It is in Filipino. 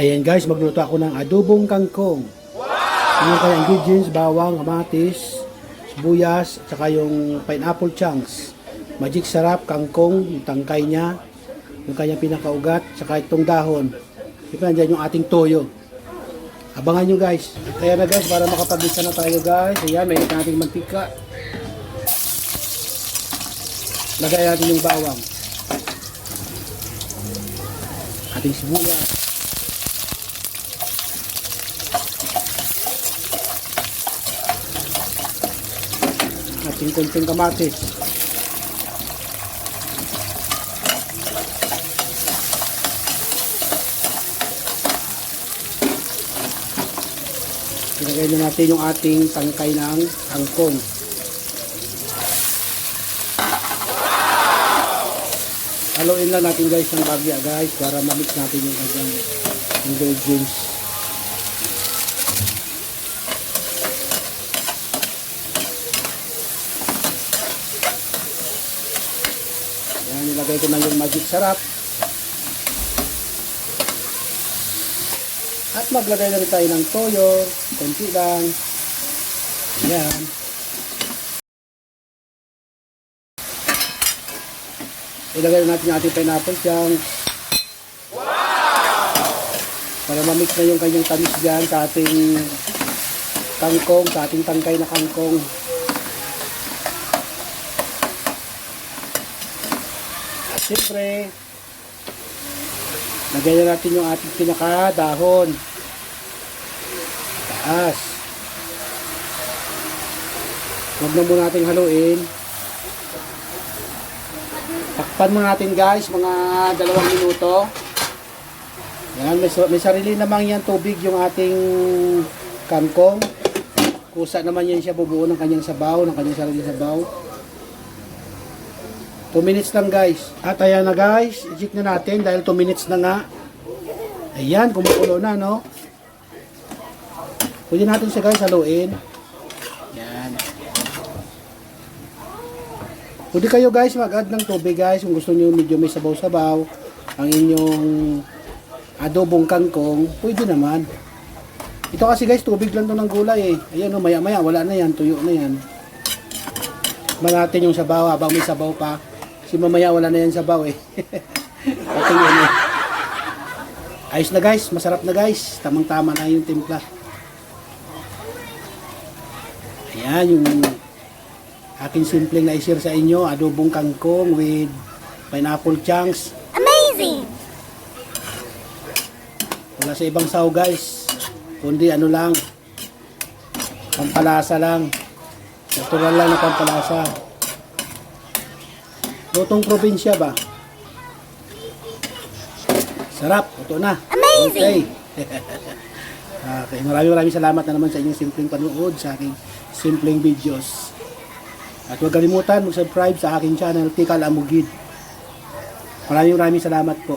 Ayan guys, magluto ako ng adobong kangkong. Yung kaya ingredients, bawang, kamatis, sibuyas, at saka yung pineapple chunks. Magic sarap, kangkong, yung tangkay niya, yung kanyang pinakaugat, at saka itong dahon. Ito nandiyan yung ating toyo. Abangan nyo guys. Kaya na guys, para makapag-isa na tayo guys. Ayan, may nating mantika. Lagay natin yung bawang. Ating sibuyas. Ating konting kamatis. Ilagay na natin yung ating tangkay ng kangkong. Haluin lang natin guys ng bagya guys para ma-mix natin yung kanyang ingredients. Yan, nilagay ko na yung magic sarap. At maglagay na rin tayo ng toyo, konti lang. Yan. Ilagay na natin yung ating pineapple chunks. Para ma-mix na yung kanyang tamis dyan sa ating kangkong, sa ating tangkay na kangkong. At siyempre, lagay na natin yung ating pinakadahon. Taas. Huwag na muna natin haluin. Takpan mo natin guys, mga 2 minuto. Yan, may sarili namang yan tubig yung ating kangkong. Kusa naman yan siya bubuo ng kanyang sabaw, ng kanyang sarili sabaw. 2 minutes lang guys. At ayan na guys, i-check na natin dahil 2 minutes na nga. Ayan, kumukulo na no. Pwede natin siya guys haluin. Yan. Pwede kayo guys mag-add ng tubig guys kung gusto niyo medyo may sabaw-sabaw ang inyong adobong kangkong, pwede naman. Ito kasi guys tubig lang to ng gulay eh. Ayan o, maya-maya wala na yan, tuyo na yan. Natin yung sabaw habang may sabaw pa. Kasi mamaya wala na yan sabaw eh. Pating yan eh. Ayos na guys, masarap na guys. Tamang-tama na yung timpla. Ayan yung aking simpleng na-share sa inyo, adobong kangkong with pineapple chunks. Amazing! Wala sa ibang saw guys, kundi ano lang, pampalasa lang. Natural lang na pampalasa. Lutong probinsya ba? Sarap, ito na. Amazing! Okay. Okay, maraming salamat na naman sa inyong simpleng panood sa aking simpleng videos. At huwag kalimutan mag-subscribe sa aking channel, Tikal Amugid. Maraming salamat po.